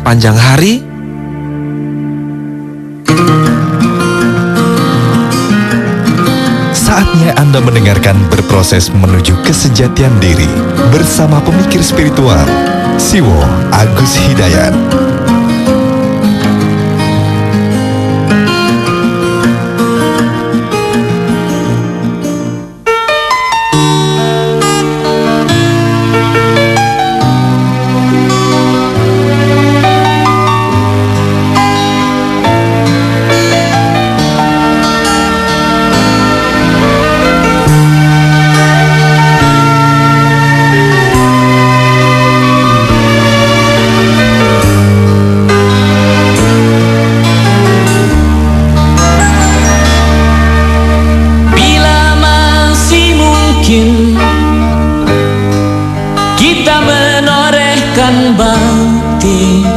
sepanjang hari? Saatnya Anda mendengarkan Berproses Menuju Kesejatian Diri bersama pemikir spiritual Siwo Agus Hidayat. Bakti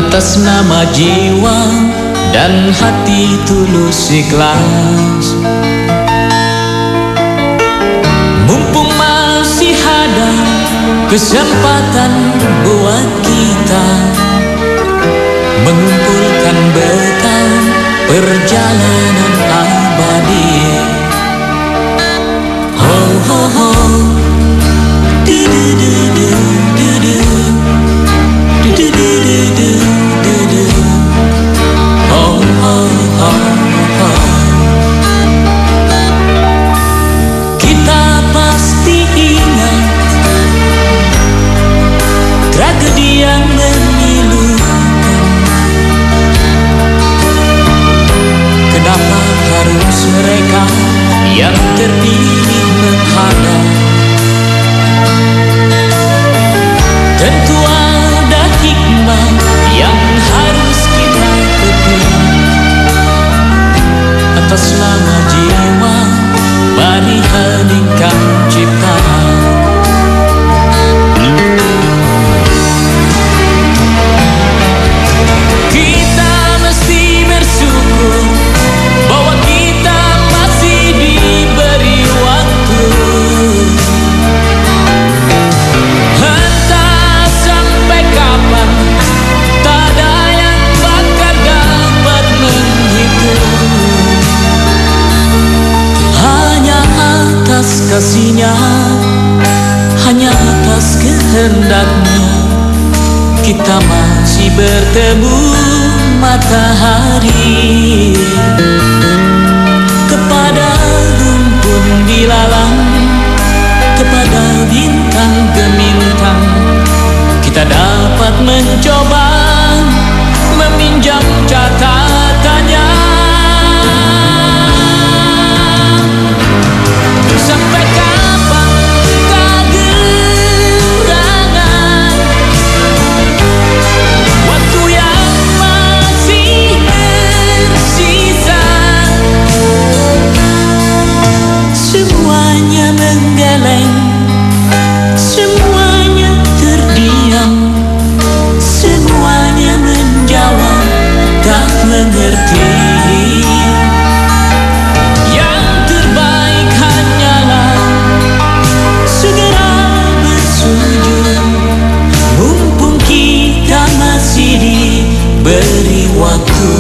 atas nama jiwa dan hati tulus ikhlas, mumpung masih ada kesempatan buat kita mengumpulkan bekal perjalanan abadi. Ho ho ho. Kita pasti ingat tragedi yang memilukan. Kenapa harus mereka yang terpilih menghadap? Tentu ada hikmah yang harus kita petik. Atas nama jiwa, mari heningkan ciptaan. Kita mesti bersyukur bahwa kita masih diberi waktu. Entah sampai kapan, tak ada yang bakal dapat menghitung. Hanya atas kasih-Nya, hanya atas kehendak-Nya, kita masih bertemu matahari. Kepada rumpun dilalang, kepada bintang gemintang, kita dapat mencoba meminjam catatannya. Sampai kapan kegerangan waktu yang masih tersisa? Semuanya menggeleng, semuanya terdiam, semuanya menjawab tak mengerti. Yang terbaik hanyalah segera bersujud, mumpung kita masih diberi waktu.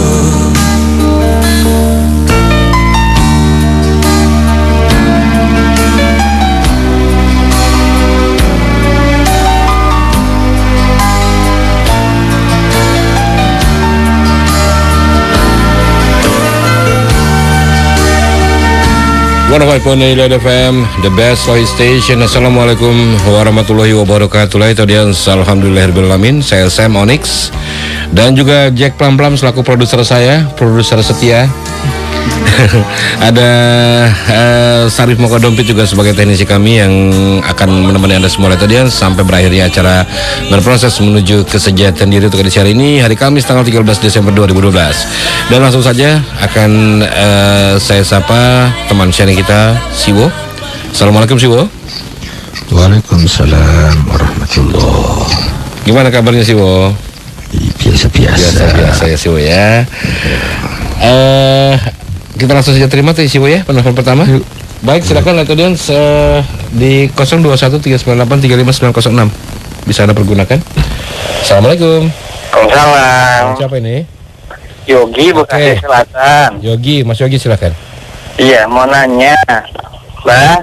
FM, the best Sohi Station. Assalamualaikum warahmatullahi wabarakatuh. Alhamdulillahirrahmanirrahim. Saya Sam Onyx dan juga Jack Plam-Plam selaku produser saya, produser setia. Ada Sarif Mokodompit juga sebagai teknisi kami yang akan menemani Anda semua tadi sampai berakhirnya acara Berproses Menuju Kesejahteraan Diri untuk edisi hari ini, hari Kamis tanggal 13 Desember 2012. Dan langsung saja akan saya sapa teman sharing kita, Siwo. Assalamualaikum Siwo. Waalaikumsalam warahmatullahi. Gimana kabarnya Siwo? Biasa-biasa ya Siwo ya. Kita langsung saja terima tuh Siwo ya penelpon pertama. Baik, silakan audiens di 0213983596. bisa Anda pergunakan. Assalamualaikum. Waalaikumsalam. Siapa ini? Yogi, Bekasi Selatan. Yogi, Mas Yogi silakan. Iya, mau nanya, Mbak.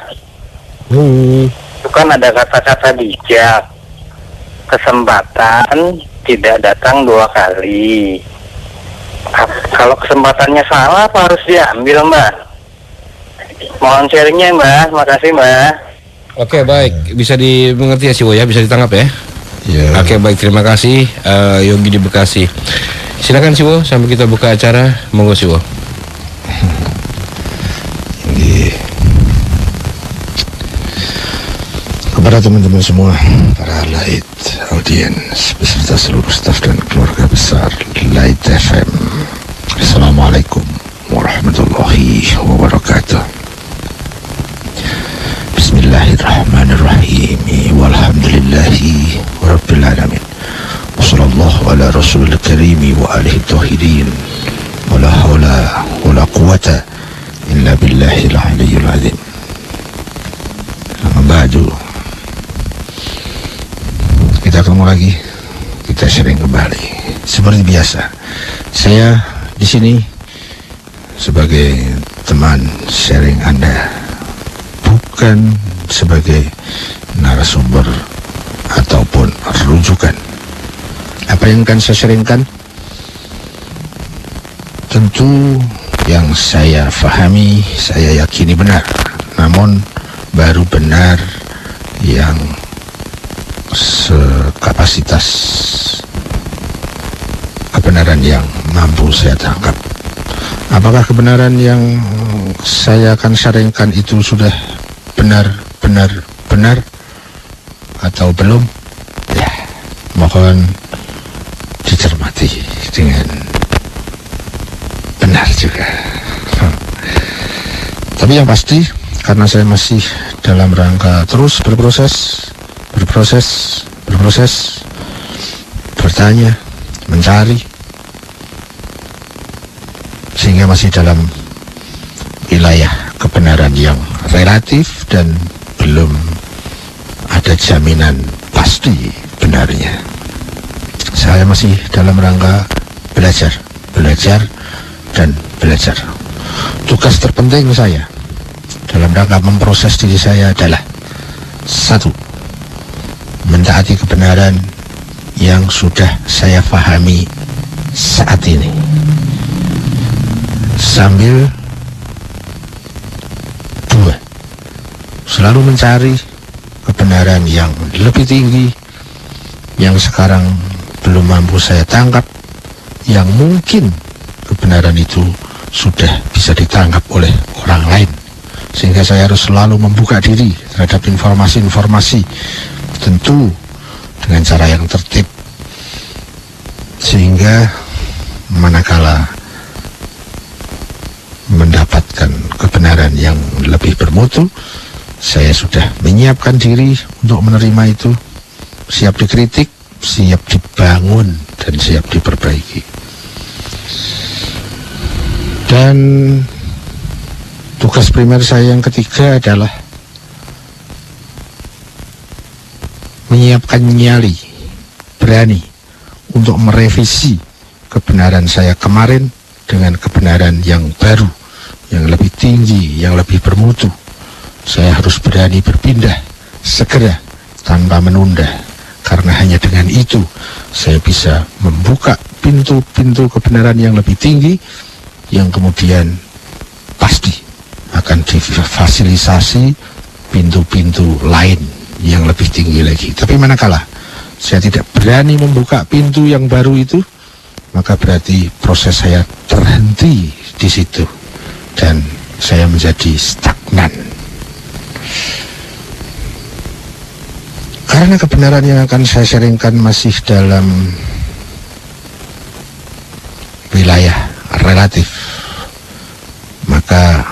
Itu kan ada kata-kata bijak. Kesempatan tidak datang 2 kali. Kalau kesempatannya salah, apa harus diambil, Mbak? Mohon sharingnya, Mbak. Makasih, Mbak. Oke, baik. Bisa dimengerti ya, Siwo ya? Bisa ditangkap ya? Ya. Oke, baik. Terima kasih, Yogi di Bekasi. Silakan Siwo, sampai kita buka acara. Monggo Siwo. Kepada teman-teman semua, para Light audiens beserta seluruh staf dan keluarga besar Light FM, Assalamualaikum warahmatullahi wabarakatuh. Bismillahirrahmanirrahim. Walhamdulillahi rabbil alamin. Wassallallahu ala rasulil karim wa alihi tahidin. Wala hawla wala quwata illa billahil aliyyil azim. Amma ba'du. Kita ketemu lagi, kita sharing kembali. Seperti biasa, saya di sini sebagai teman sharing Anda, bukan sebagai narasumber ataupun rujukan. Apa yang akan saya sharingkan? Tentu yang saya fahami, saya yakini benar, namun baru benar yang sekapasitas kebenaran yang mampu saya tangkap. Apakah kebenaran yang saya akan sharingkan itu sudah benar atau belum? Ya, mohon dicermati dengan benar juga. Tapi yang pasti, karena saya masih dalam rangka terus berproses, bertanya, mencari, sehingga masih dalam wilayah kebenaran yang relatif dan belum ada jaminan pasti benarnya. Saya masih dalam rangka belajar dan belajar. Tugas terpenting saya dalam rangka memproses diri saya adalah 1. Mentaati kebenaran yang sudah saya fahami saat ini, sambil 2, selalu mencari kebenaran yang lebih tinggi yang sekarang belum mampu saya tangkap, yang mungkin kebenaran itu sudah bisa ditangkap oleh orang lain, sehingga saya harus selalu membuka diri terhadap informasi-informasi, tentu dengan cara yang tertib, sehingga manakala mendapatkan kebenaran yang lebih bermutu, saya sudah menyiapkan diri untuk menerima itu, siap dikritik, siap dibangun, dan siap diperbaiki. Dan tugas primer saya yang ketiga adalah menyiapkan nyali, berani untuk merevisi kebenaran saya kemarin dengan kebenaran yang baru, yang lebih tinggi, yang lebih bermutu. Saya harus berani berpindah segera tanpa menunda, karena hanya dengan itu saya bisa membuka pintu-pintu kebenaran yang lebih tinggi, yang kemudian pasti akan difasilitasi pintu-pintu lain yang lebih tinggi lagi. Tapi manakala saya tidak berani membuka pintu yang baru itu, maka berarti proses saya terhenti di situ dan saya menjadi stagnan. Karena kebenaran yang akan saya sharingkan masih dalam wilayah relatif, maka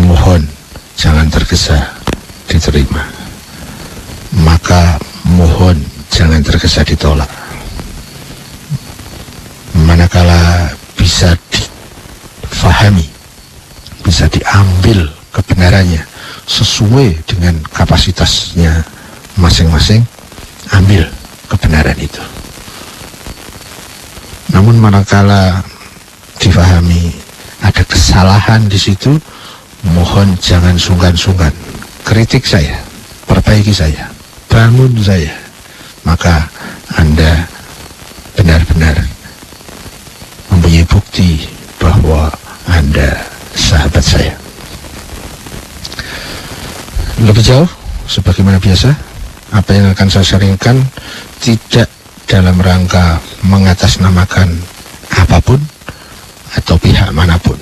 mohon jangan tergesa diterima, maka mohon jangan tergesa ditolak. Manakala bisa difahami, bisa diambil kebenarannya sesuai dengan kapasitasnya masing-masing, ambil kebenaran itu. Namun manakala difahami ada kesalahan di situ, mohon jangan sungkan-sungkan kritik saya, perbaiki saya, bangun saya, maka Anda benar-benar mempunyai bukti bahwa Anda sahabat saya. Lebih jauh, sebagaimana biasa, apa yang akan saya sharingkan tidak dalam rangka mengatasnamakan apapun atau pihak manapun.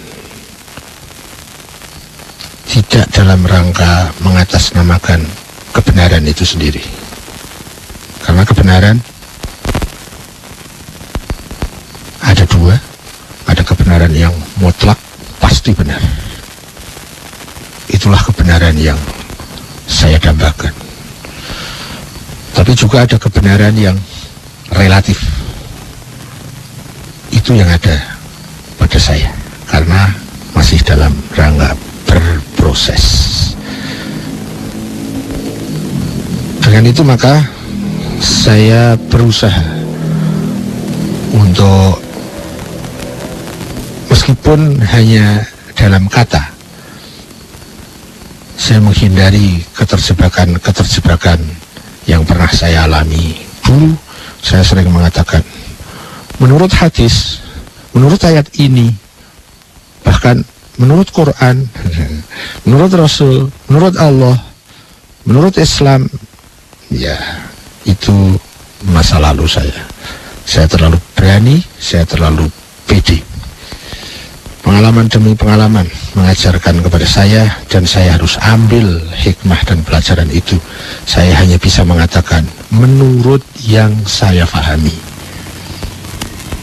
Tidak dalam rangka mengatasnamakan kebenaran itu sendiri. Karena kebenaran ada dua, ada kebenaran yang mutlak, pasti benar. Itulah kebenaran yang saya dambakan. Tapi juga ada kebenaran yang relatif. Itu yang ada pada saya, karena masih dalam rangka berproses. Dengan itu maka saya berusaha untuk, meskipun hanya dalam kata, saya menghindari keterjebakan yang pernah saya alami. Dulu saya sering mengatakan, menurut hadis, menurut ayat ini, bahkan menurut Quran, menurut Rasul, menurut Allah, menurut Islam, ya itu masa lalu saya. Saya terlalu berani, saya terlalu pede. Pengalaman demi pengalaman mengajarkan kepada saya, dan saya harus ambil hikmah dan pelajaran itu. Saya hanya bisa mengatakan menurut yang saya pahami,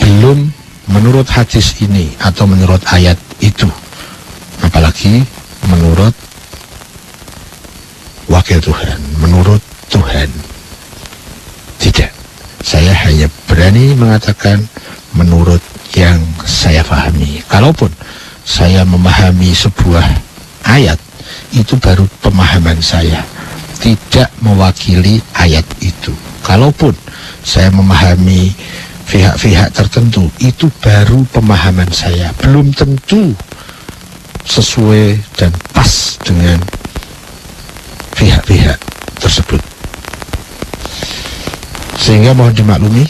belum menurut hadis ini atau menurut ayat itu, apalagi menurut wakil Tuhan, menurut Tuhan. Tidak, saya hanya berani mengatakan menurut yang saya pahami. Kalaupun saya memahami sebuah ayat, itu baru pemahaman saya, tidak mewakili ayat itu. Kalaupun saya memahami pihak-pihak tertentu, itu baru pemahaman saya, belum tentu sesuai dan pas dengan pihak-pihak tersebut. Sehingga mohon dimaklumi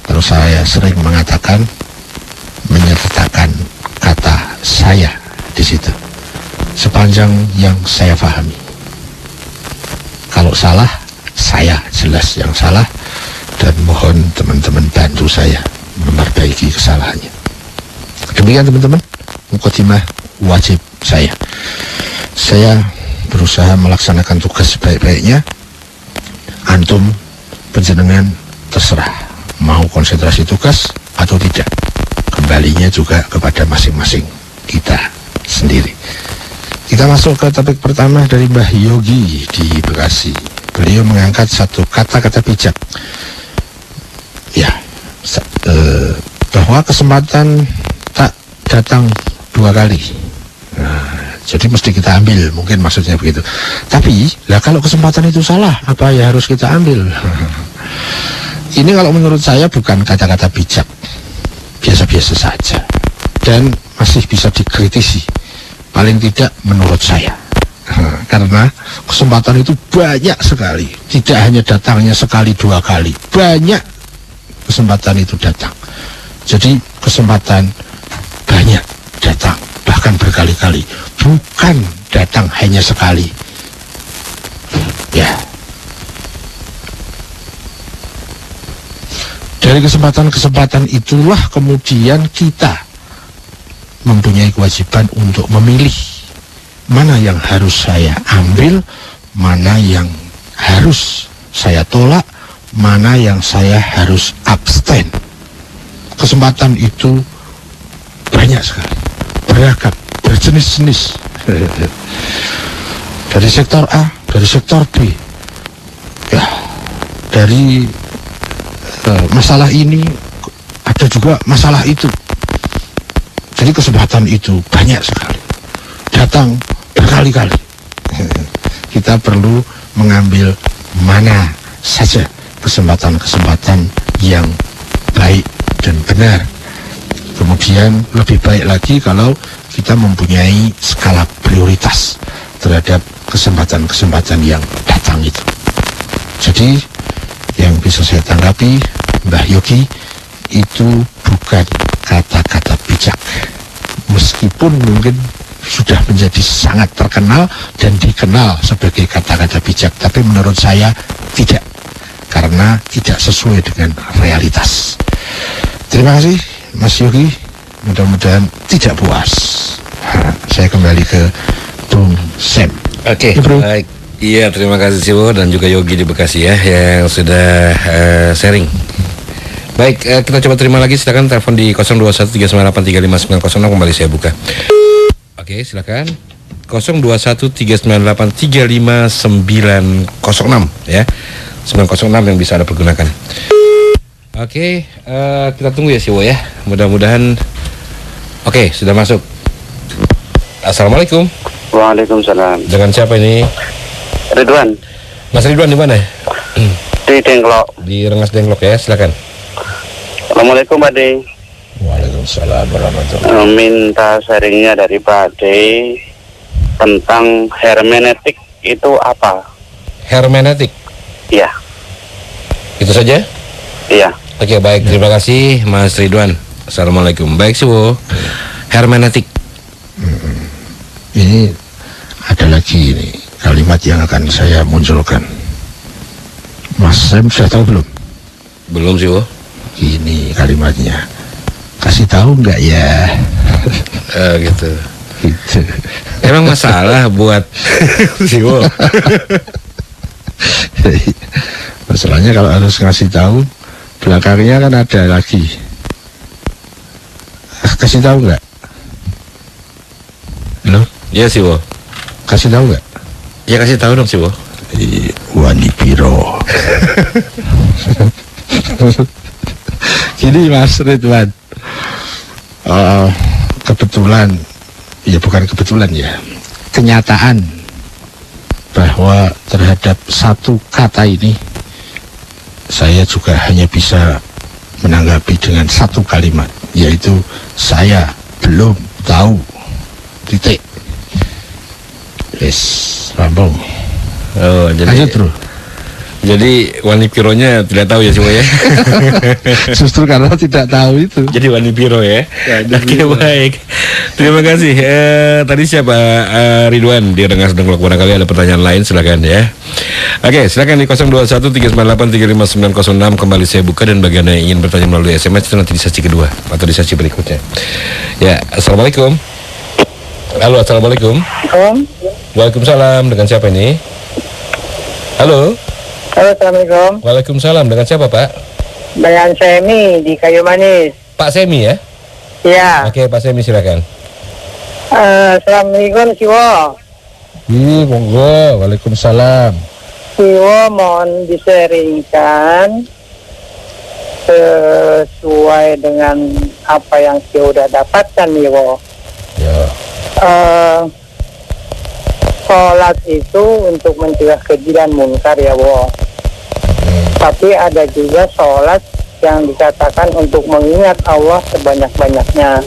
kalau saya sering mengatakan, menyertakan kata saya di situ sepanjang yang saya pahami. Kalau salah, saya jelas yang salah, dan mohon teman-teman bantu saya memperbaiki kesalahannya. Demikian teman-teman, mukadimah wajib saya. Saya berusaha melaksanakan tugas sebaik-baiknya. Antum penjenengan terserah mau konsentrasi tugas atau tidak. Kembalinya juga kepada masing-masing kita sendiri. Kita masuk ke topik pertama dari Mbah Yogi di Bekasi. Beliau mengangkat satu kata-kata bijak. Ya, bahwa kesempatan tak datang dua kali. Nah, jadi mesti kita ambil, mungkin maksudnya begitu. Tapi, lah kalau kesempatan itu salah, apa ya harus kita ambil? Ini kalau menurut saya bukan kata-kata bijak, biasa-biasa saja, dan masih bisa dikritisi, paling tidak menurut saya. Karena kesempatan itu banyak sekali, tidak hanya datangnya sekali dua kali, banyak kesempatan itu datang. Jadi kesempatan banyak datang, bahkan berkali-kali, bukan datang hanya sekali. Ya, dari kesempatan-kesempatan itulah kemudian kita mempunyai kewajiban untuk memilih mana yang harus saya ambil, mana yang harus saya tolak, mana yang saya harus abstain. Kesempatan itu banyak sekali, beragam, berjenis-jenis. Dari sektor A, dari sektor B, ya, dari masalah ini ada juga masalah itu. Jadi kesempatan itu banyak sekali, datang berkali-kali. Kita perlu mengambil mana saja kesempatan-kesempatan yang baik dan benar. Kemudian lebih baik lagi kalau kita mempunyai skala prioritas terhadap kesempatan-kesempatan yang datang itu. Jadi yang bisa saya tanggapi, Mbah Yogi, itu bukan kata-kata bijak. Meskipun mungkin sudah menjadi sangat terkenal dan dikenal sebagai kata-kata bijak, tapi menurut saya tidak, karena tidak sesuai dengan realitas. Terima kasih Mas Yogi, mudah-mudahan tidak puas. Saya kembali ke Bung Sam. Oke, baik. Iya, terima kasih Siwo dan juga Yogi di Bekasi ya yang sudah sharing. Baik, kita coba terima lagi, silakan telepon di 0213983596 kembali saya buka. Oke, silakan. 0213983596 ya. 906 yang bisa Anda pergunakan. Oke, kita tunggu ya Siwo ya. Mudah-mudahan. Oke, sudah masuk. Assalamualaikum. Waalaikumsalam. Dengan siapa ini? Ridwan. Mas Ridwan di mana? Di Dengklok. Di Rengas Dengklok ya, silakan. Assalamualaikum Pak De. Waalaikumsalam warahmatullahi. Minta sharingnya dari Pak De tentang hermeneutik itu apa? Hermeneutik. Iya. Itu saja? Iya. Oke, baik, terima kasih Mas Ridwan. Assalamualaikum. Baik Siwo. Hermeneutik. Ini ada lagi ini kalimat yang akan saya munculkan. Mas Sam sudah tahu belum? Belum Siwo. Ini kalimatnya. Kasih tahu nggak ya? Gitu. Gitu. Emang masalah buat Siwo. Masalahnya kalau harus ngasih tahu, belakangnya kan ada lagi. Kasih tahu nggak? Halo? Iya Siwo. Kasih tahu nggak? Ya kasih tahu dong Siwo. Wani Piro. Gini Mas Ridwan, kebetulan, ya bukan kebetulan ya, kenyataan bahwa terhadap satu kata ini saya juga hanya bisa menanggapi dengan satu kalimat, yaitu saya belum tahu. Titik. Yes, Rambong. Oh, Lanjut bro. Jadi Wani Pironya tidak tahu ya Siwo ya. Justru karena tidak tahu itu. Jadi Wani Piro ya. Oke, baik. Terima kasih. Tadi siapa? Ridwan di Rengas Dengklok. Barangkali ada pertanyaan lain, silakan ya. Oke, silakan di 0213983596 kembali saya buka, dan bagi Anda yang ingin bertanya melalui SMS itu nanti di sesi kedua atau di sesi berikutnya. Ya, Assalamualaikum. Halo, Assalamualaikum. Waalaikumsalam. Dengan siapa ini? Halo. Halo, Assalamualaikum. Waalaikumsalam. Dengan siapa Pak? Dengan Semi di Kayu Manis. Pak Semi ya? Iya. Oke, Pak Semi silakan. Assalamualaikum Siwo. Monggo. Waalaikumsalam. Siwo mohon diseringkan sesuai dengan apa yang Siwo udah dapatkan Siwo. Ya. Sholat itu untuk mencegah keji dan munkar ya Wo. Tapi ada juga sholat yang dikatakan untuk mengingat Allah sebanyak-banyaknya.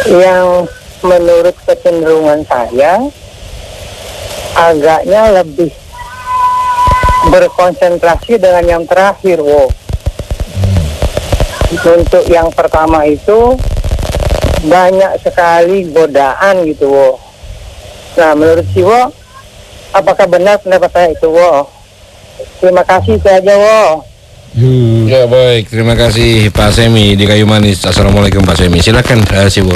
Yang menurut kecenderungan saya agaknya lebih berkonsentrasi dengan yang terakhir Wo. Untuk yang pertama itu banyak sekali godaan gitu Wo. Nah, menurut Siwo, apakah benar pendapat saya itu, Wo? Terima kasih saja, Wo. Ya, baik, terima kasih Pak Semi di Kayu Manis. Assalamualaikum Pak Semi. Silakan Siwo.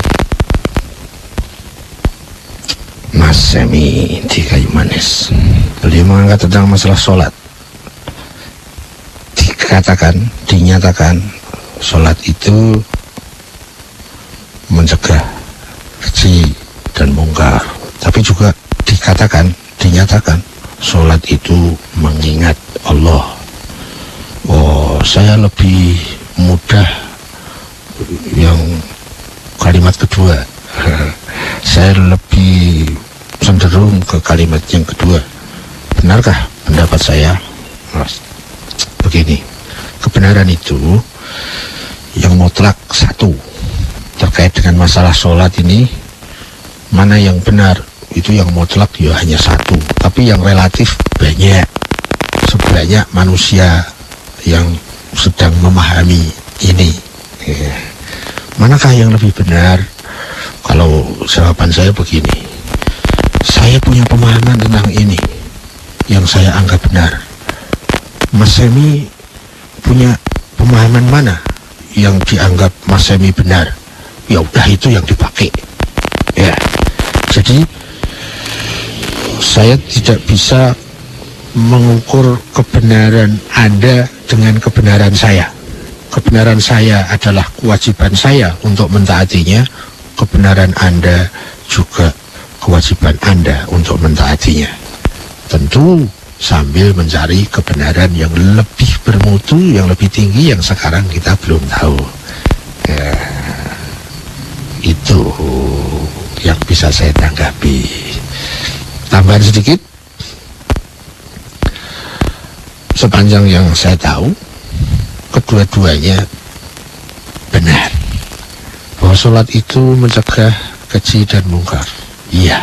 Mas Semi di Kayu Manis, beliau mengangkat tentang masalah sholat. Dinyatakan sholat itu mencegah keji dan munkar. Tapi juga dinyatakan sholat itu mengingat Allah. Oh, saya lebih mudah yang kalimat kedua. Saya lebih cenderung ke kalimat yang kedua. Benarkah pendapat saya begini, kebenaran itu yang mutlak satu. Terkait dengan masalah sholat ini, mana yang benar, itu yang mutlak ya hanya satu, tapi yang relatif banyak, sebanyak manusia yang sedang memahami ini. Manakah yang lebih benar? Kalau jawaban saya begini, saya punya pemahaman tentang ini yang saya anggap benar. Mas Semi punya pemahaman mana yang dianggap Mas Semi benar? Ya udah, itu yang dipakai. Ya, jadi saya tidak bisa mengukur kebenaran Anda dengan kebenaran saya. Kebenaran saya adalah kewajiban saya untuk mentaatinya. Kebenaran Anda juga kewajiban Anda untuk mentaatinya. Tentu sambil mencari kebenaran yang lebih bermutu, yang lebih tinggi, yang sekarang kita belum tahu. Ya, itu yang bisa saya tanggapi. Tambahan sedikit, sepanjang yang saya tahu, kedua-duanya benar. Bahwa sholat itu mencegah keji dan mungkar. Iya,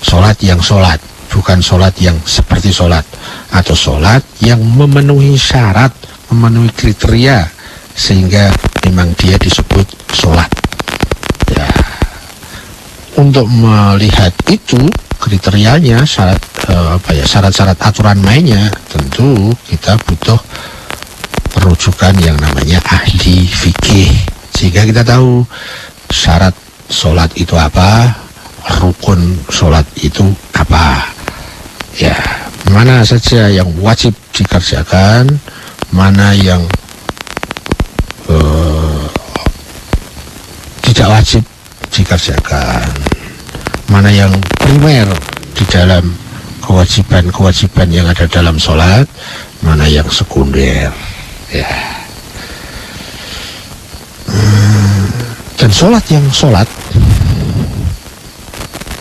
sholat yang sholat, bukan sholat yang seperti sholat, atau sholat yang memenuhi syarat, memenuhi kriteria, sehingga memang dia disebut sholat. Ya, untuk melihat itu kriterianya, syarat-syarat aturan mainnya, tentu kita butuh rujukan yang namanya ahli fikih, sehingga kita tahu syarat sholat itu apa, rukun sholat itu apa. Ya, mana saja yang wajib dikerjakan, mana yang tidak wajib dikerjakan, mana yang primer di dalam kewajiban-kewajiban yang ada dalam sholat, mana yang sekunder. Ya. Dan sholat yang sholat,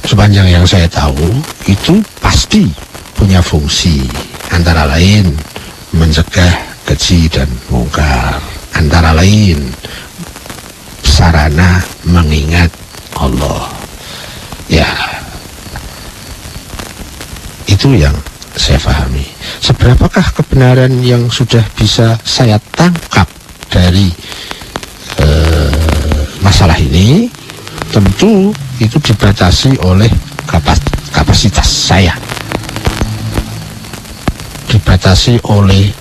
sepanjang yang saya tahu, itu pasti punya fungsi, antara lain mencegah keji dan mungkar, antara lain sarana mengingat Allah. Ya, itu yang saya pahami. Seberapakah kebenaran yang sudah bisa saya tangkap dari masalah ini? Tentu itu dibatasi oleh kapasitas saya, dibatasi oleh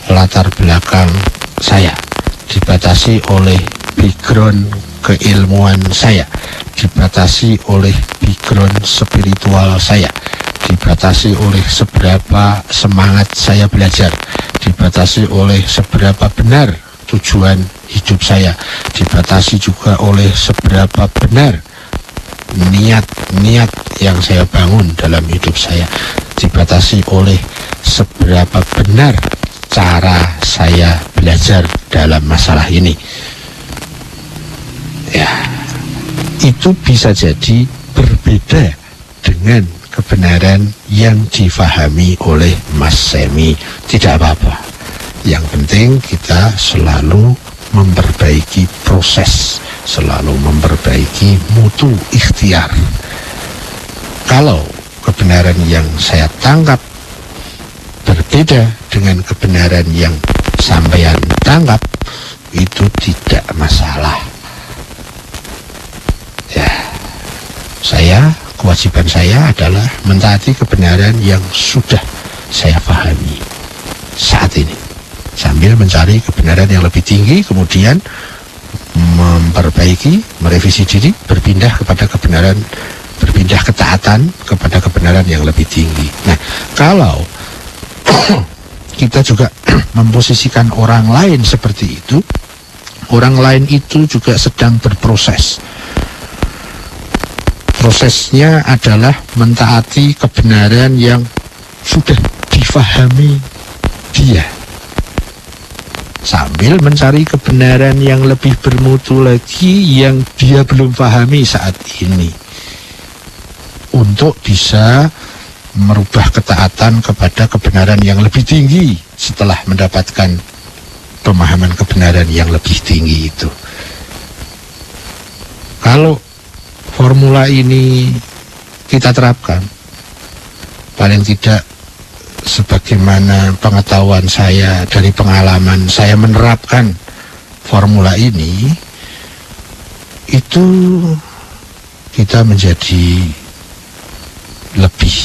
latar belakang saya, dibatasi oleh background keilmuan saya, dibatasi oleh background spiritual saya, dibatasi oleh seberapa semangat saya belajar, dibatasi oleh seberapa benar tujuan hidup saya, dibatasi juga oleh seberapa benar niat yang saya bangun dalam hidup saya, dibatasi oleh seberapa benar cara saya belajar dalam masalah ini. Ya, itu bisa jadi berbeda dengan kebenaran yang difahami oleh Mas Semi. Tidak apa-apa, yang penting kita selalu memperbaiki proses, selalu memperbaiki mutu ikhtiar. Kalau kebenaran yang saya tangkap berbeda dengan kebenaran yang sampean tangkap, itu tidak masalah. Ya, kewajiban saya adalah mentaati kebenaran yang sudah saya pahami saat ini, sambil mencari kebenaran yang lebih tinggi, kemudian memperbaiki, merevisi diri, berpindah ketaatan kepada kebenaran yang lebih tinggi. Nah, kalau kita juga memposisikan orang lain seperti itu, orang lain itu juga sedang berproses. Prosesnya adalah mentaati kebenaran yang sudah difahami dia, sambil mencari kebenaran yang lebih bermutu lagi yang dia belum pahami saat ini, untuk bisa merubah ketaatan kepada kebenaran yang lebih tinggi setelah mendapatkan pemahaman kebenaran yang lebih tinggi itu. Kalau formula ini kita terapkan, paling tidak sebagaimana pengetahuan saya dari pengalaman saya menerapkan formula ini, itu kita menjadi lebih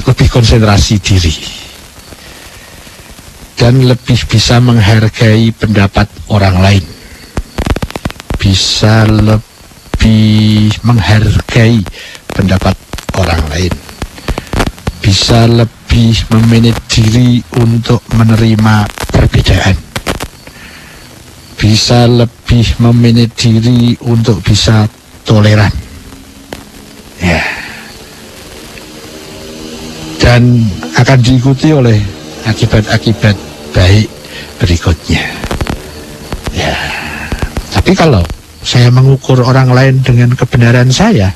lebih konsentrasi diri dan lebih bisa menghargai pendapat orang lain, bisa lebih menghargai pendapat orang lain, bisa lebih memanage diri untuk menerima perbedaan, bisa lebih memanage diri untuk bisa toleran, ya, dan akan diikuti oleh akibat-akibat baik berikutnya, ya. Tapi kalau saya mengukur orang lain dengan kebenaran saya,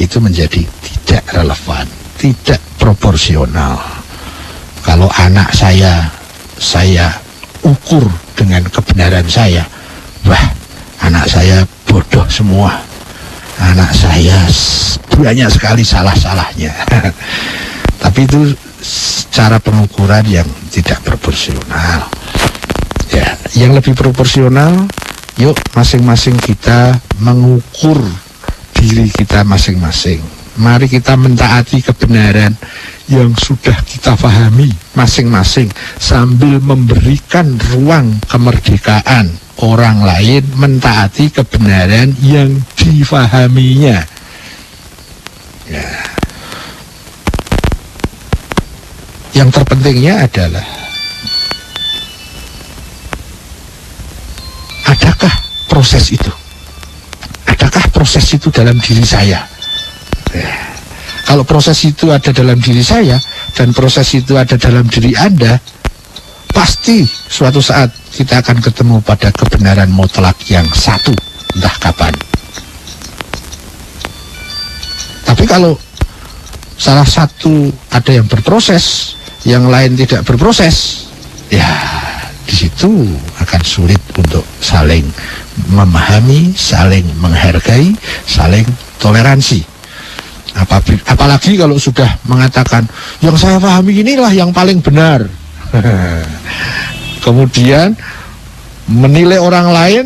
itu menjadi tidak relevan, tidak proporsional. Kalau anak saya ukur dengan kebenaran saya, wah, anak saya bodoh semua, anak saya banyak sekali salah-salahnya. Tapi itu cara pengukuran yang tidak proporsional. Ya, yang lebih proporsional, yuk masing-masing kita mengukur diri kita masing-masing. Mari kita mentaati kebenaran yang sudah kita pahami masing-masing sambil memberikan ruang kemerdekaan orang lain mentaati kebenaran yang difahaminya. Ya. Yang terpentingnya adalah, adakah proses itu? Adakah proses itu dalam diri saya? Ya. Kalau proses itu ada dalam diri saya dan proses itu ada dalam diri Anda, pasti suatu saat kita akan ketemu pada kebenaran mutlak yang satu, entah kapan. Tapi kalau salah satu ada yang berproses, yang lain tidak berproses, ya di situ akan sulit untuk saling memahami, saling menghargai, saling toleransi. Apalagi kalau sudah mengatakan yang saya pahami inilah yang paling benar, kemudian menilai orang lain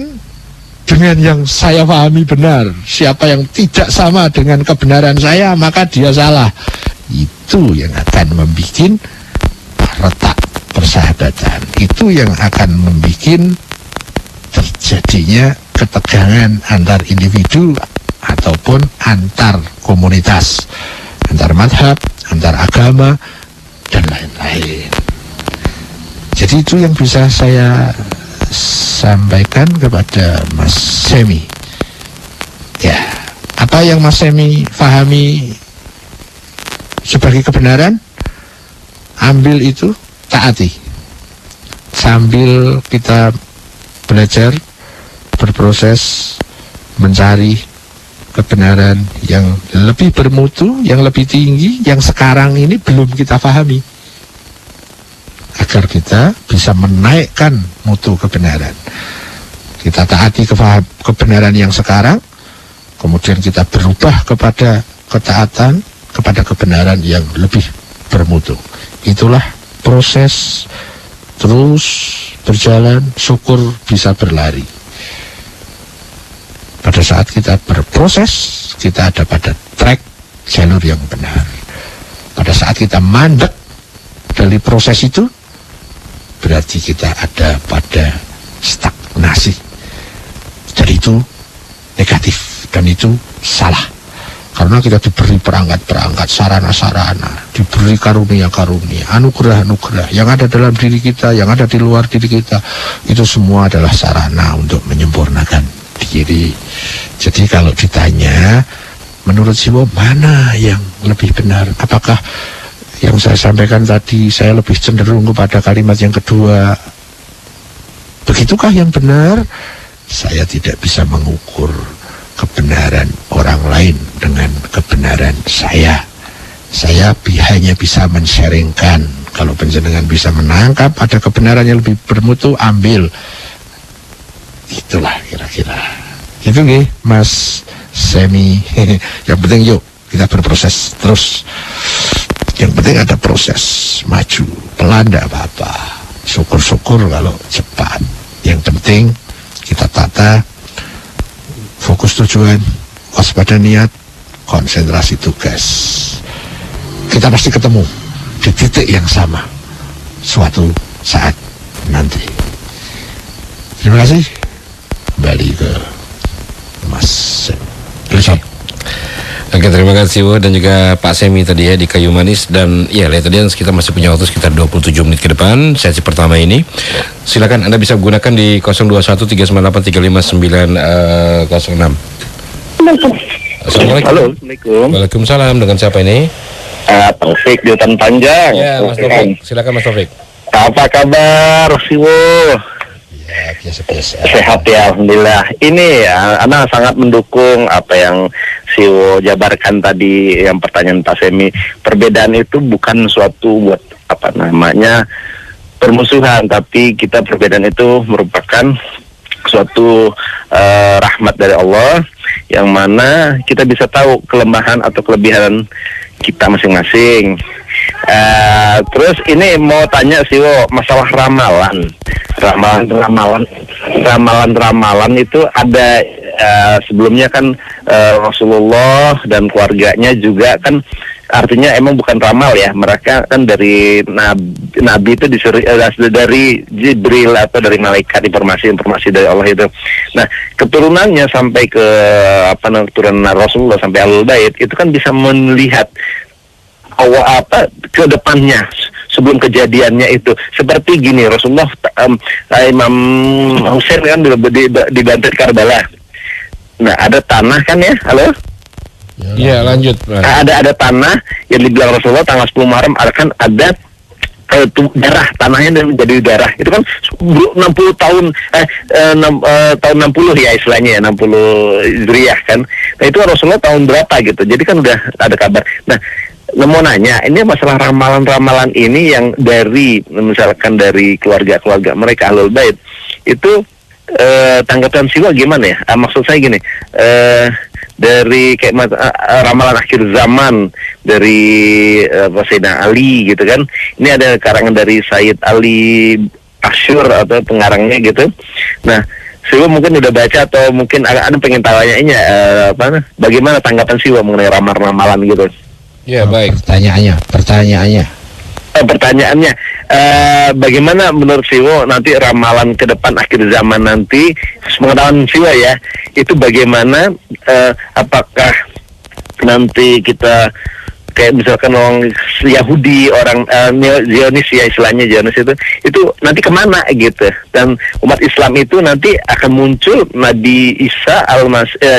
dengan yang saya pahami benar. Siapa yang tidak sama dengan kebenaran saya, maka dia salah. Itu yang akan membuat retak persahabatan. Itu yang akan membuat terjadinya ketegangan antar individu ataupun antar komunitas, antar madhab, antar agama, dan lain-lain. Jadi itu yang bisa saya sampaikan kepada Mas Semi. Ya, apa yang Mas Semi pahami sebagai kebenaran, ambil itu, taati. Sambil kita belajar, berproses, mencari kebenaran yang lebih bermutu, yang lebih tinggi, yang sekarang ini belum kita pahami, agar kita bisa menaikkan mutu kebenaran. Kita taati kebenaran yang sekarang, kemudian kita berubah kepada ketaatan, kepada kebenaran yang lebih bermutu. Itulah proses terus berjalan, syukur bisa berlari. Pada saat kita berproses, kita ada pada track jalur yang benar. Pada saat kita mandek dari proses itu, berarti kita ada pada stagnasi. Dan itu negatif, dan itu salah. Karena kita diberi perangkat-perangkat, sarana-sarana, diberi karunia-karunia, anugerah-anugerah yang ada dalam diri kita, yang ada di luar diri kita, itu semua adalah sarana untuk menyempurnakan diri. Jadi kalau ditanya, menurut Siwo mana yang lebih benar? Apakah yang saya sampaikan tadi, saya lebih cenderung kepada kalimat yang kedua, begitukah yang benar? Saya tidak bisa mengukur, kebenaran orang lain dengan kebenaran saya. Saya hanya bisa men-sharingkan. Kalau panjenengan bisa menangkap ada kebenaran yang lebih bermutu, ambil. Itulah kira-kira. Itu nggih, Mas Semi. Yang penting yuk kita berproses terus. Yang penting ada proses, maju, pelan tidak apa-apa. Syukur-syukur kalau cepat. Yang penting kita tata, fokus tujuan, waspada niat, konsentrasi tugas. Kita pasti ketemu di titik yang sama suatu saat nanti. Terima kasih. Kembali ke Mas Semi. Oke, terima kasih Wo dan juga Pak Semi tadi ya di Kayu Manis. Dan ya lihat tadi kita masih punya waktu sekitar 27 menit ke depan sesi pertama ini. Silakan Anda bisa gunakan di 021398350906. Assalamualaikum. Halo, Assalamualaikum. Waalaikumsalam, dengan siapa ini? Taufik di Hutan Panjang. Ya, Mas Taufik. Silakan Mas Taufik. Apa kabar, Siwo? Ya, biasa-biasa. Sehat ya, alhamdulillah. Ini Ana sangat mendukung apa yang Siwo jabarkan tadi, yang pertanyaan Pak Semi. Perbedaan itu bukan suatu buat apa namanya permusuhan, tapi kita perbedaan itu merupakan suatu rahmat dari Allah, yang mana kita bisa tahu kelemahan atau kelebihan kita masing-masing. Terus ini mau tanya Siwo masalah ramalan itu ada sebelumnya kan Rasulullah dan keluarganya juga kan artinya emang bukan ramal ya, mereka kan dari nabi itu disuruh dari Jibril atau dari malaikat, informasi dari Allah itu. Nah, keturunannya sampai ke keturunan Rasulullah sampai Ahlul Bait itu kan bisa melihat ke depannya sebelum kejadiannya itu. Seperti gini, Rasulullah Imam Husain kan dibantai Karbala. Nah, ada tanah kan ya, halo? Iya, lanjut. Ada tanah yang dibilang Rasulullah tanggal 10 Muharram akan ada darah, tanahnya dan menjadi darah. Itu kan 60 tahun tahun 60 ya istilahnya ya, 60 Hijriah kan. Nah, itu Rasulullah tahun berapa gitu. Jadi kan udah ada kabar. Nah, mau nanya, ini masalah ramalan-ramalan ini yang dari misalkan dari keluarga-keluarga mereka Ahlul Bait itu tanggapan Siwa gimana ya? Maksud saya gini, dari kayak ramalan akhir zaman dari Sayyidina Ali gitu kan. Ini ada karangan dari Sayyid Ali Asyur atau pengarangnya gitu. Nah, Siwa mungkin udah baca atau mungkin ada pengen tanya bagaimana tanggapan Siwa mengenai ramalan gitu. Ya, baik. Pertanyaannya, bagaimana menurut Siwo nanti ramalan ke depan akhir zaman nanti, pengetahuan Siwo ya, itu bagaimana, apakah nanti kita kayak misalkan orang Yahudi, orang Zionis ya istilahnya, Zionis itu nanti kemana gitu, dan umat Islam itu nanti akan muncul Nabi Isa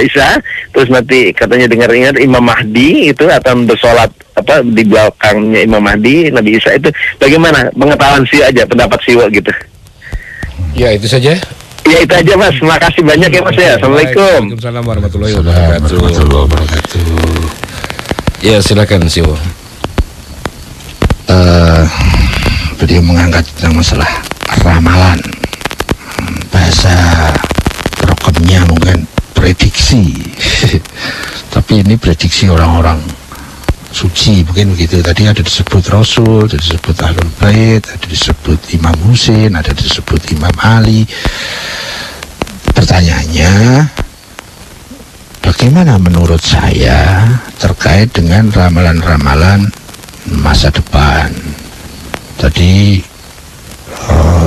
Isa, terus nanti katanya dengar-dengar Imam Mahdi itu akan bersolat di belakangnya Imam Mahdi, Nabi Isa itu. Bagaimana pengetahuan Siwa aja, pendapat Siwa gitu? Ya, itu saja. Ya, itu aja Mas, terima kasih banyak ya Mas ya. Assalamualaikum. Waalaikumsalam warahmatullahi wabarakatuh. Ya, silakan Siwo. Beliau mengangkat tentang masalah ramalan. Bahasa rokomnya mungkin prediksi. Tapi ini prediksi orang-orang suci mungkin begitu. Tadi ada disebut Rasul, ada disebut Ahlul Bait, ada disebut Imam Husain, ada disebut Imam Ali. Pertanyaannya, bagaimana menurut saya terkait dengan ramalan-ramalan masa depan? Tadi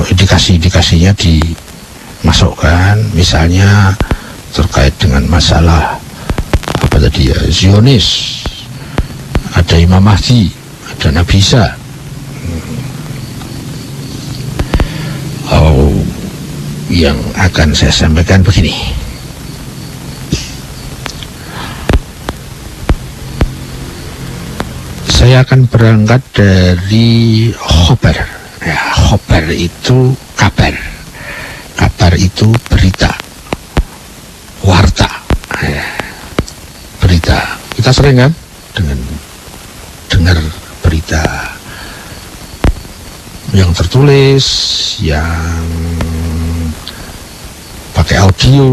indikasi-indikasinya dimasukkan, misalnya terkait dengan masalah Zionis, ada Imam Mahdi, ada Nabi Isa. Yang akan saya sampaikan begini. Saya akan berangkat dari khobar. Ya, khobar itu kabar. Kabar itu berita, warta. Berita. Kita sering kan dengan dengar berita yang tertulis, yang pakai audio,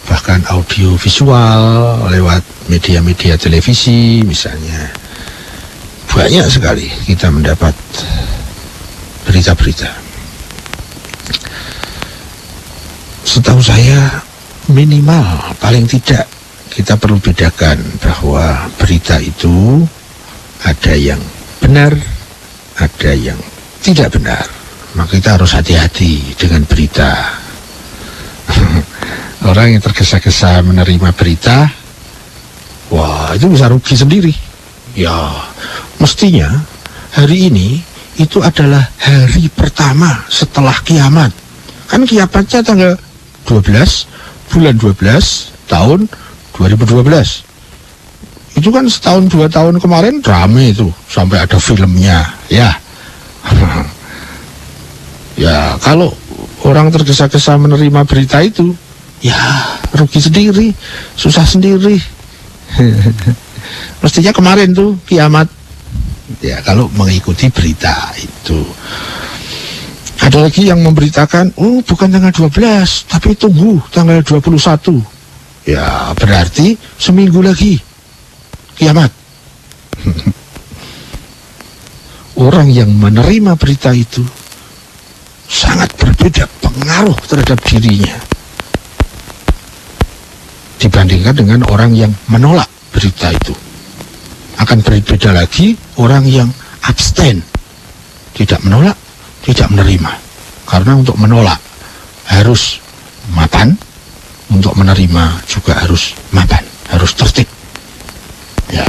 bahkan audio visual lewat media-media televisi misalnya. Banyak sekali kita mendapat berita-berita. Setahu saya minimal paling tidak kita perlu bedakan bahwa berita itu ada yang benar, ada yang tidak benar. Maka kita harus hati-hati dengan berita. Orang yang tergesa-gesa menerima berita, wah itu bisa rugi sendiri. Ya, mestinya hari ini itu adalah hari pertama setelah kiamat. Kan kiamatnya tanggal 12 bulan 12 tahun 2012. Itu kan setahun 2 tahun kemarin rame itu, sampai ada filmnya, ya. Ya, kalau orang tergesa-gesa menerima berita itu, ya rugi sendiri, susah sendiri. Mestinya kemarin tuh kiamat. Ya, kalau mengikuti berita itu. Ada lagi yang memberitakan, oh bukan tanggal 12, tapi tunggu tanggal 21. Ya, berarti seminggu lagi kiamat. Orang yang menerima berita itu sangat berbeda pengaruh terhadap dirinya dibandingkan dengan orang yang menolak berita itu. Akan berbeda lagi orang yang abstain, tidak menolak, tidak menerima. Karena untuk menolak harus mapan, untuk menerima juga harus mapan, harus tertib. Ya,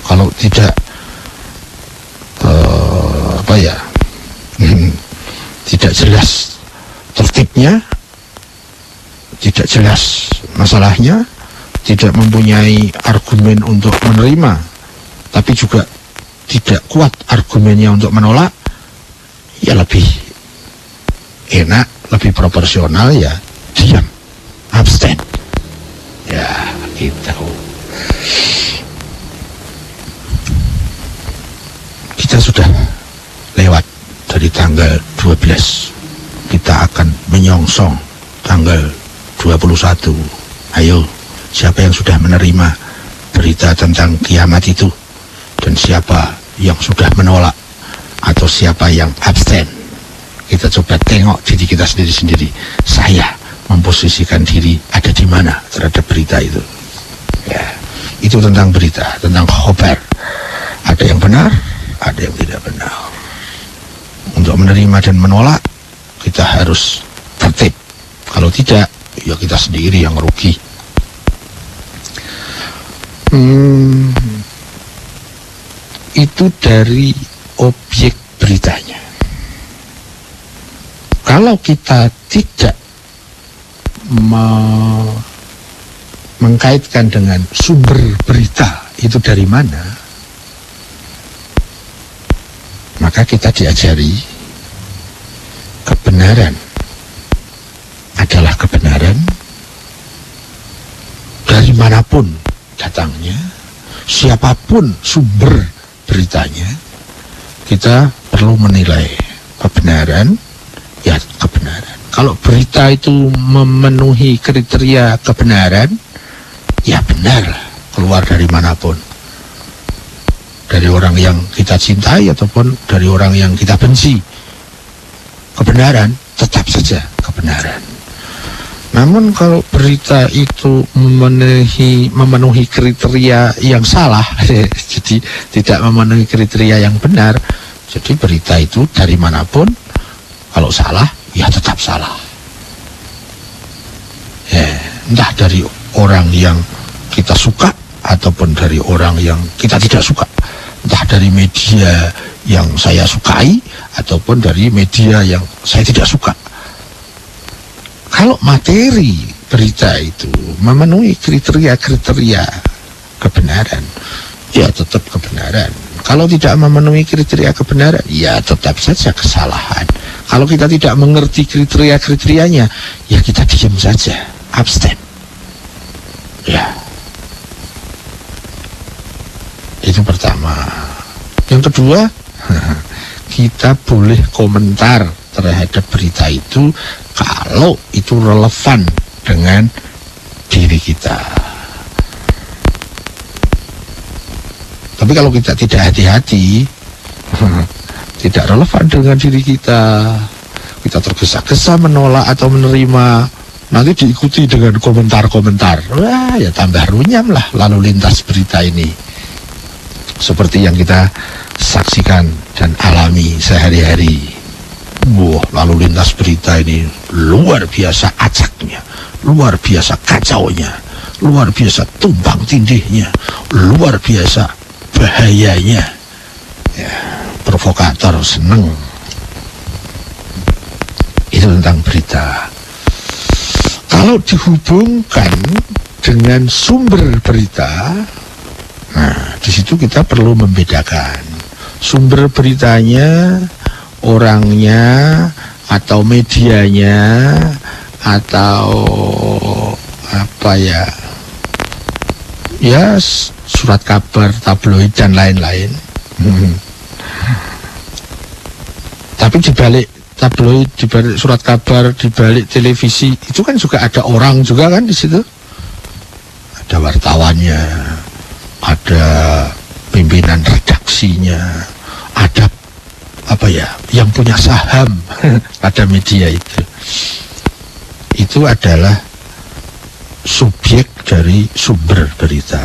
kalau tidak tidak jelas tertibnya, tidak jelas masalahnya, tidak mempunyai argumen untuk menerima, tapi juga tidak kuat argumennya untuk menolak, ya lebih enak, lebih proporsional ya diam, abstain. Ya, gitu. Kita sudah lewat dari tanggal 12. Kita akan menyongsong tanggal 21. Ayo, siapa yang sudah menerima berita tentang kiamat itu? Dan siapa yang sudah menolak? Atau siapa yang abstain? Kita coba tengok diri kita sendiri-sendiri. Saya memposisikan diri ada di mana terhadap berita itu. Ya, itu tentang berita, tentang khobar. Ada yang benar, ada yang tidak benar. Untuk menerima dan menolak, kita harus tertib. Kalau tidak, ya kita sendiri yang rugi. Itu dari objek beritanya. Kalau kita tidak mengkaitkan dengan sumber berita itu dari mana, maka kita diajari kebenaran adalah kebenaran dari manapun datangnya, siapapun sumber beritanya. Kita perlu menilai kebenaran, ya kebenaran. Kalau berita itu memenuhi kriteria kebenaran, ya benar, keluar dari manapun. Dari orang yang kita cintai ataupun dari orang yang kita benci, kebenaran tetap saja kebenaran. Namun kalau berita itu memenuhi kriteria yang salah, jadi tidak memenuhi kriteria yang benar, jadi berita itu dari manapun, kalau salah, ya tetap salah. Ya, entah dari orang yang kita suka ataupun dari orang yang kita tidak suka. Entah dari media yang saya sukai ataupun dari media yang saya tidak suka. Kalau materi berita itu memenuhi kriteria-kriteria kebenaran, ya tetap kebenaran. Kalau tidak memenuhi kriteria kebenaran, ya tetap saja kesalahan. Kalau kita tidak mengerti kriteria-kriterianya, ya kita diam saja, abstain. Ya, itu pertama. Yang kedua, kita boleh komentar terhadap berita itu kalau itu relevan dengan diri kita. Tapi kalau kita tidak hati-hati, tidak relevan dengan diri kita, kita tergesa-gesa menolak atau menerima, nanti diikuti dengan komentar-komentar. Wah, ya tambah runyam lah lalu lintas berita ini. Seperti yang kita saksikan dan alami sehari-hari. Wah, lalu lintas berita ini luar biasa acaknya, luar biasa kacaunya, luar biasa tumbang tindihnya, luar biasa bahayanya. Ya, provokator seneng. Itu tentang berita. Kalau dihubungkan dengan sumber berita, nah di situ kita perlu membedakan sumber beritanya, orangnya, atau medianya, atau apa ya, ya surat kabar, tabloid dan lain-lain. Tapi dibalik tabloid, dibalik surat kabar, dibalik televisi, itu kan juga ada orang juga kan di situ. Ada wartawannya, ada pimpinan redaksinya, ada apa ya, yang punya saham pada media itu. Itu adalah subjek dari sumber berita.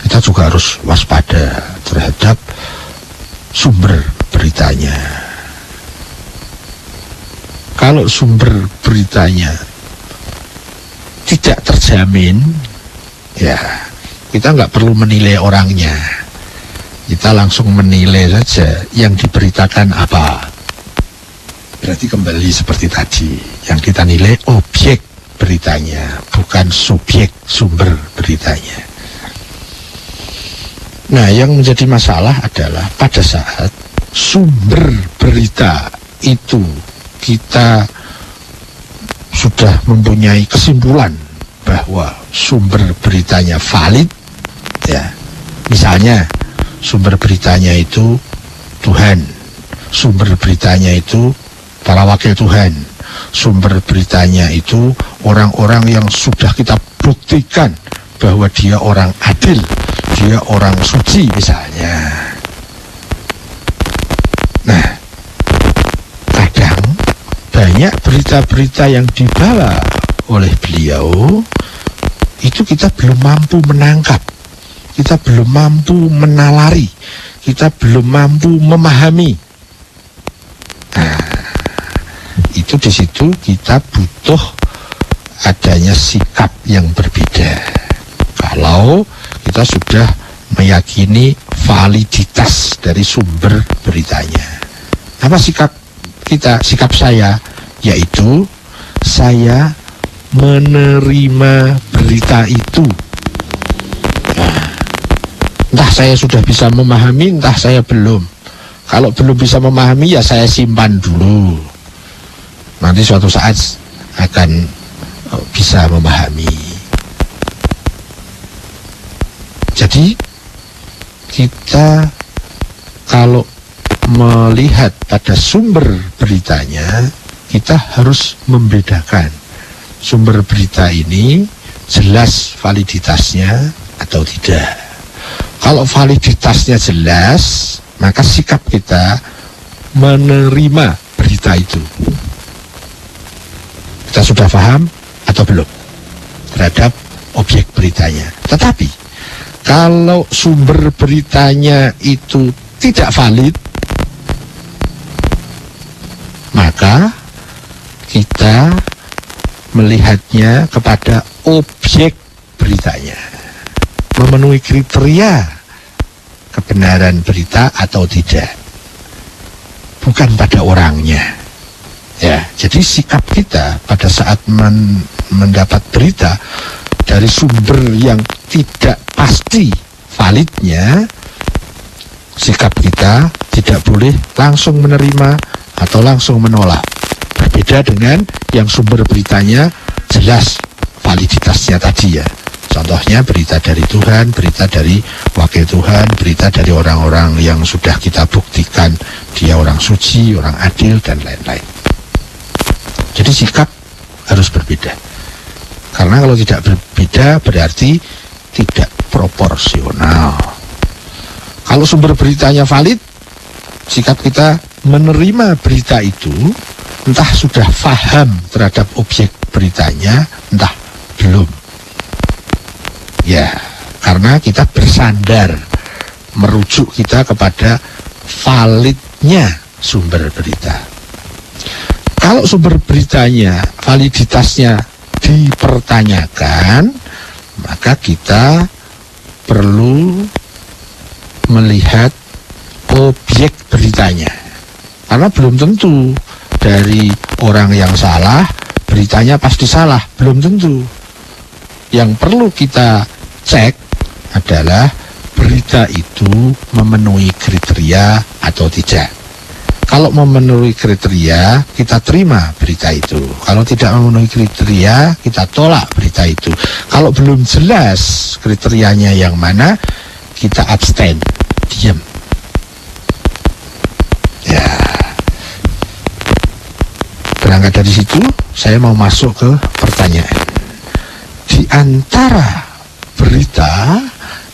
Kita juga harus waspada terhadap sumber beritanya. Kalau sumber beritanya tidak terjamin, ya kita nggak perlu menilai orangnya. Kita langsung menilai saja yang diberitakan apa. Berarti kembali seperti tadi, yang kita nilai objek beritanya, bukan subjek sumber beritanya. Nah, yang menjadi masalah adalah pada saat sumber berita itu kita sudah mempunyai kesimpulan bahwa sumber beritanya valid, ya, misalnya sumber beritanya itu Tuhan, sumber beritanya itu para wakil Tuhan, sumber beritanya itu orang-orang yang sudah kita buktikan bahwa dia orang adil, dia orang suci misalnya. Nah, kadang banyak berita-berita yang dibawa oleh beliau itu kita belum mampu menangkap, kita belum mampu menalari, kita belum mampu memahami. Nah, itu di situ kita butuh adanya sikap yang berbeda. Kalau kita sudah meyakini validitas dari sumber beritanya. Apa sikap kita, sikap saya? Yaitu saya menerima berita itu. Nah, entah saya sudah bisa memahami, entah saya belum. Kalau belum bisa memahami, ya saya simpan dulu. Nanti suatu saat akan bisa memahami. Jadi kita kalau melihat pada sumber beritanya, kita harus membedakan sumber berita ini jelas validitasnya atau tidak. Kalau validitasnya jelas, maka sikap kita menerima berita itu. Kita sudah paham atau belum terhadap objek beritanya. Tetapi kalau sumber beritanya itu tidak valid, maka kita melihatnya kepada objek beritanya, memenuhi kriteria kebenaran berita atau tidak, bukan pada orangnya. Ya, jadi sikap kita pada saat mendapat berita dari sumber yang tidak pasti validnya, sikap kita tidak boleh langsung menerima atau langsung menolak. Berbeda dengan yang sumber beritanya jelas validitasnya tadi ya, Contohnya berita dari Tuhan, berita dari wakil Tuhan, berita dari orang-orang yang sudah kita buktikan dia orang suci, orang adil, dan lain-lain. Jadi sikap harus berbeda. Karena kalau tidak berbeda berarti tidak proporsional. Kalau sumber beritanya valid, sikap kita menerima berita itu, entah sudah paham terhadap objek beritanya, entah belum. Ya, karena kita bersandar, merujuk kita kepada validnya sumber berita. Kalau sumber beritanya, validitasnya dipertanyakan, maka kita perlu melihat objek beritanya. Karena belum tentu dari orang yang salah, beritanya pasti salah, belum tentu. Yang perlu kita cek adalah berita itu memenuhi kriteria atau tidak. Kalau memenuhi kriteria, kita terima berita itu. Kalau tidak memenuhi kriteria, kita tolak berita itu. Kalau belum jelas kriterianya yang mana, kita abstain, diam. Ya. Berangkat dari situ, saya mau masuk ke pertanyaan. Di antara berita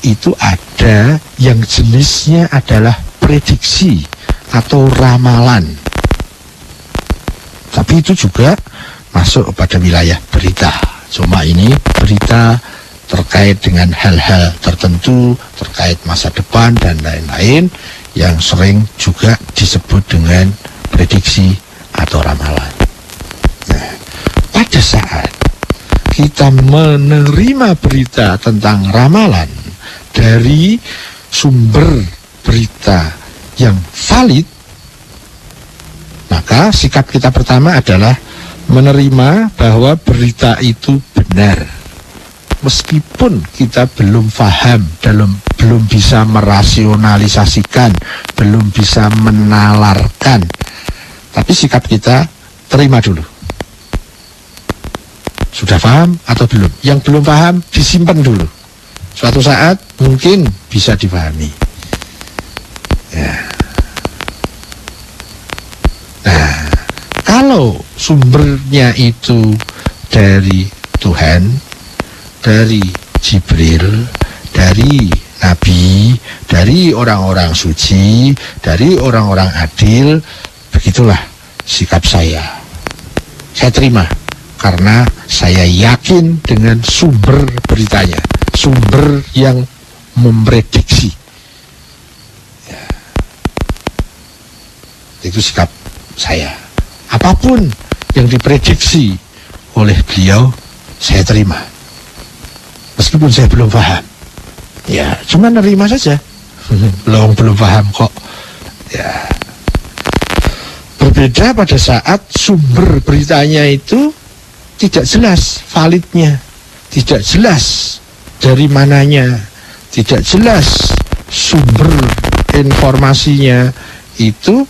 itu ada yang jenisnya adalah prediksi atau ramalan. Tapi itu juga masuk pada wilayah berita. Cuma ini berita terkait dengan hal-hal tertentu, terkait masa depan dan lain-lain, yang sering juga disebut dengan prediksi atau ramalan. Nah, pada saat kita menerima berita tentang ramalan dari sumber berita yang valid, maka sikap kita pertama adalah menerima bahwa berita itu benar. Meskipun kita belum paham, belum bisa merasionalisasikan, belum bisa menalarkan, tapi sikap kita terima dulu. Sudah paham atau belum? Yang belum paham disimpan dulu. Suatu saat mungkin bisa dipahami. Ya. Nah, kalau sumbernya itu dari Tuhan, dari Jibril, dari Nabi, dari orang-orang suci, dari orang-orang adil, begitulah sikap saya. Saya terima. Karena saya yakin dengan sumber beritanya, sumber yang memprediksi. Ya. Itu sikap saya. Apapun yang diprediksi oleh beliau, saya terima. Meskipun saya belum paham. Ya, cuma nerima saja. belum paham kok. Ya. Berbeda pada saat sumber beritanya itu tidak jelas validnya, tidak jelas dari mananya, tidak jelas sumber informasinya itu,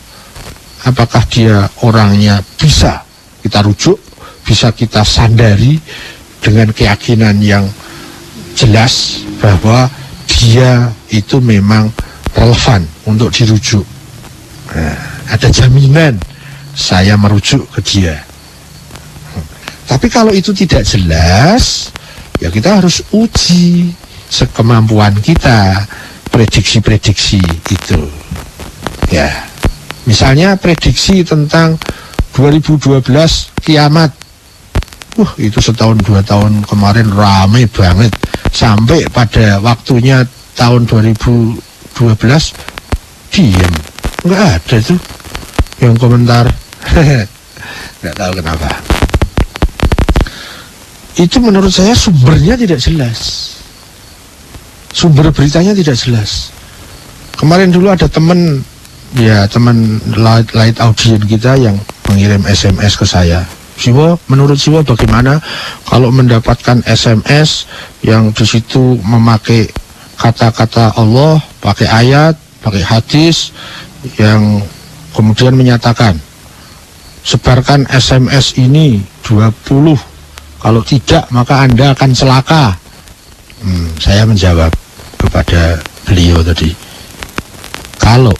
apakah dia orangnya bisa kita rujuk, bisa kita sandari dengan keyakinan yang jelas bahwa dia itu memang relevan untuk dirujuk. Nah, ada jaminan saya merujuk ke dia. Tapi kalau itu tidak jelas, ya kita harus uji sekemampuan kita prediksi-prediksi itu. Ya, misalnya prediksi tentang 2012 kiamat. Itu setahun 2 tahun kemarin ramai banget. Sampai pada waktunya tahun 2012 diam. Nggak ada tuh yang komentar. Nggak tahu kenapa. Itu menurut saya sumbernya tidak jelas. Sumber beritanya tidak jelas. Kemarin dulu ada teman light audience kita yang mengirim SMS ke saya. Siwo, menurut Siwo bagaimana kalau mendapatkan SMS yang di situ memakai kata-kata Allah, pakai ayat, pakai hadis, yang kemudian menyatakan sebarkan SMS ini 20, kalau tidak maka Anda akan celaka. Saya menjawab kepada beliau tadi, kalau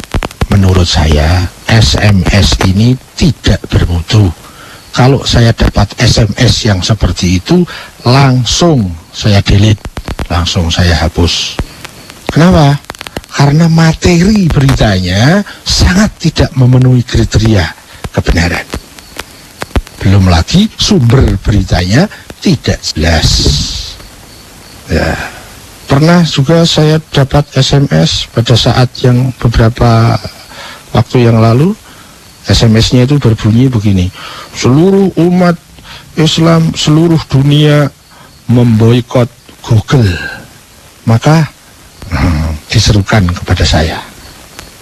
menurut saya SMS ini tidak bermutu. Kalau saya dapat SMS yang seperti itu, langsung saya delete, langsung saya hapus. Kenapa? Karena materi beritanya sangat tidak memenuhi kriteria kebenaran. Belum lagi sumber beritanya tidak jelas. Ya, pernah juga saya dapat SMS pada saat yang beberapa waktu yang lalu. SMS-nya itu berbunyi begini: seluruh umat Islam seluruh dunia memboikot Google. Maka diserukan kepada saya,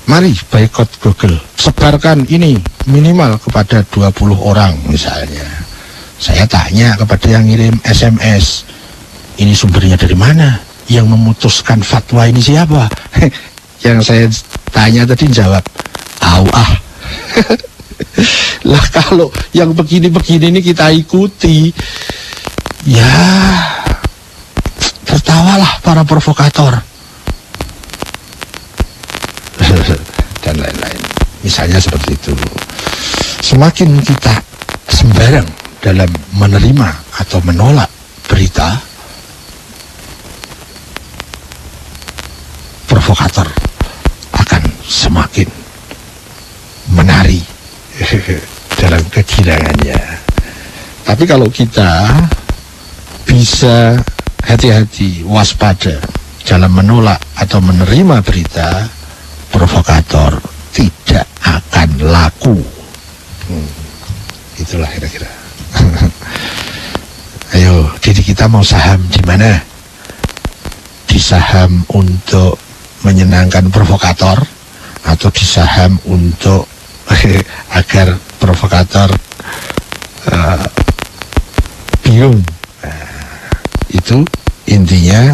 mari boikot Google, sebarkan ini minimal kepada 20 orang misalnya. Saya tanya kepada yang ngirim SMS, ini sumbernya dari mana? Yang memutuskan fatwa ini siapa? Yang saya tanya tadi jawab, tahu ah. Lah kalau yang begini-begini ini kita ikuti, ya tertawalah para provokator dan lain-lain. Misalnya seperti itu. Semakin kita sembarang dalam menerima atau menolak berita, provokator akan semakin menari dalam kegirangannya. Tapi kalau kita bisa hati-hati, waspada dalam menolak atau menerima berita, provokator tidak akan laku. Itulah kira-kira. Ayo, diri kita mau saham di mana? Di saham untuk menyenangkan provokator, atau di saham untuk agar provokator bingung? Itu intinya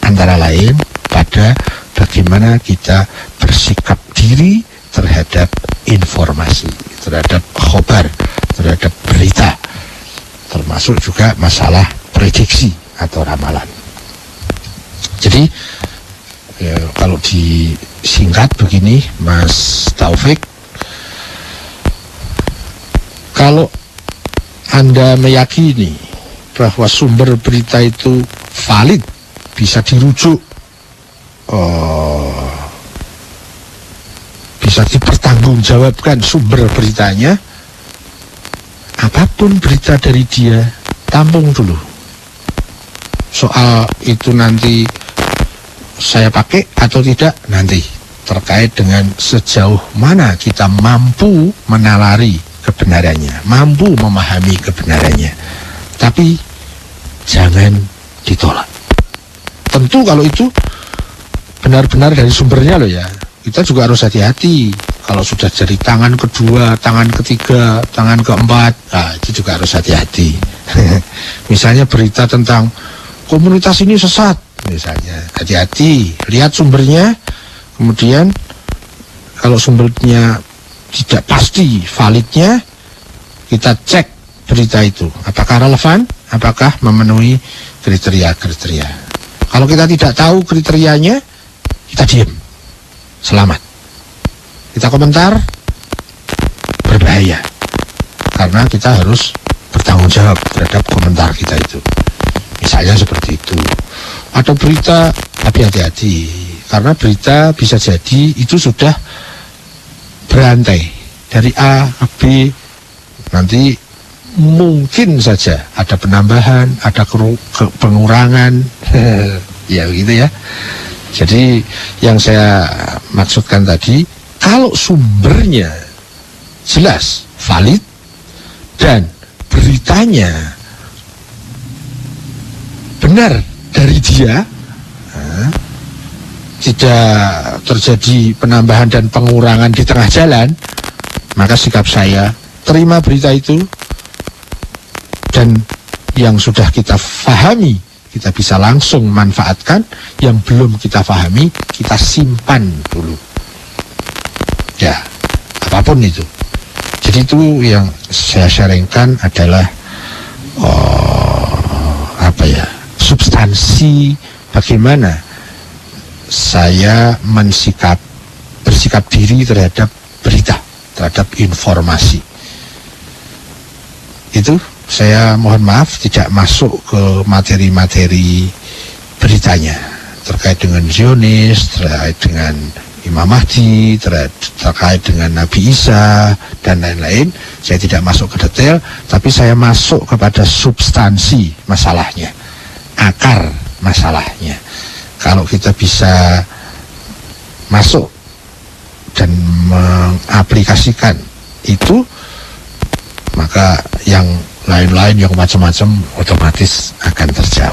antara lain pada bagaimana kita bersikap diri terhadap informasi, terhadap khobar, terhadap berita, termasuk juga masalah prediksi atau ramalan. Jadi kalau disingkat begini, Mas Taufik, kalau Anda meyakini bahwa sumber berita itu valid, bisa dirujuk, bisa dipertanggungjawabkan sumber beritanya, apapun berita dari dia, tampung dulu. Soal itu nanti saya pakai atau tidak nanti terkait dengan sejauh mana kita mampu menalari kebenarannya, mampu memahami kebenarannya. Tapi jangan ditolak. Tentu kalau itu benar-benar dari sumbernya loh ya. Kita juga harus hati-hati. Kalau sudah dari tangan kedua, tangan ketiga, tangan keempat, nah itu juga harus hati-hati. Misalnya berita tentang komunitas ini sesat, misalnya, hati-hati, lihat sumbernya. Kemudian kalau sumbernya tidak pasti validnya, kita cek berita itu apakah relevan, apakah memenuhi kriteria-kriteria. Kalau kita tidak tahu kriterianya, kita diam, selamat. Kita komentar, berbahaya, karena kita harus bertanggung jawab terhadap komentar kita itu. Misalnya seperti itu. Atau berita, tapi hati-hati, karena berita bisa jadi itu sudah berantai dari A ke B, nanti mungkin saja ada penambahan, ada pengurangan, ya begitu ya. Jadi yang saya maksudkan tadi, kalau sumbernya jelas, valid, dan beritanya benar dari dia, tidak terjadi penambahan dan pengurangan di tengah jalan, maka sikap saya terima berita itu, dan yang sudah kita pahami kita bisa langsung manfaatkan, yang belum kita pahami kita simpan dulu ya, apapun itu. Jadi itu yang saya sharingkan adalah substansi bagaimana saya bersikap diri terhadap berita, terhadap informasi. Itu saya mohon maaf tidak masuk ke materi-materi beritanya terkait dengan Zionis, terkait dengan Imam Mahdi, terkait dengan Nabi Isa dan lain-lain. Saya tidak masuk ke detail, tapi saya masuk kepada substansi masalahnya, akar masalahnya. Kalau kita bisa masuk dan mengaplikasikan itu, maka yang lain-lain yang macam-macam otomatis akan terjawab.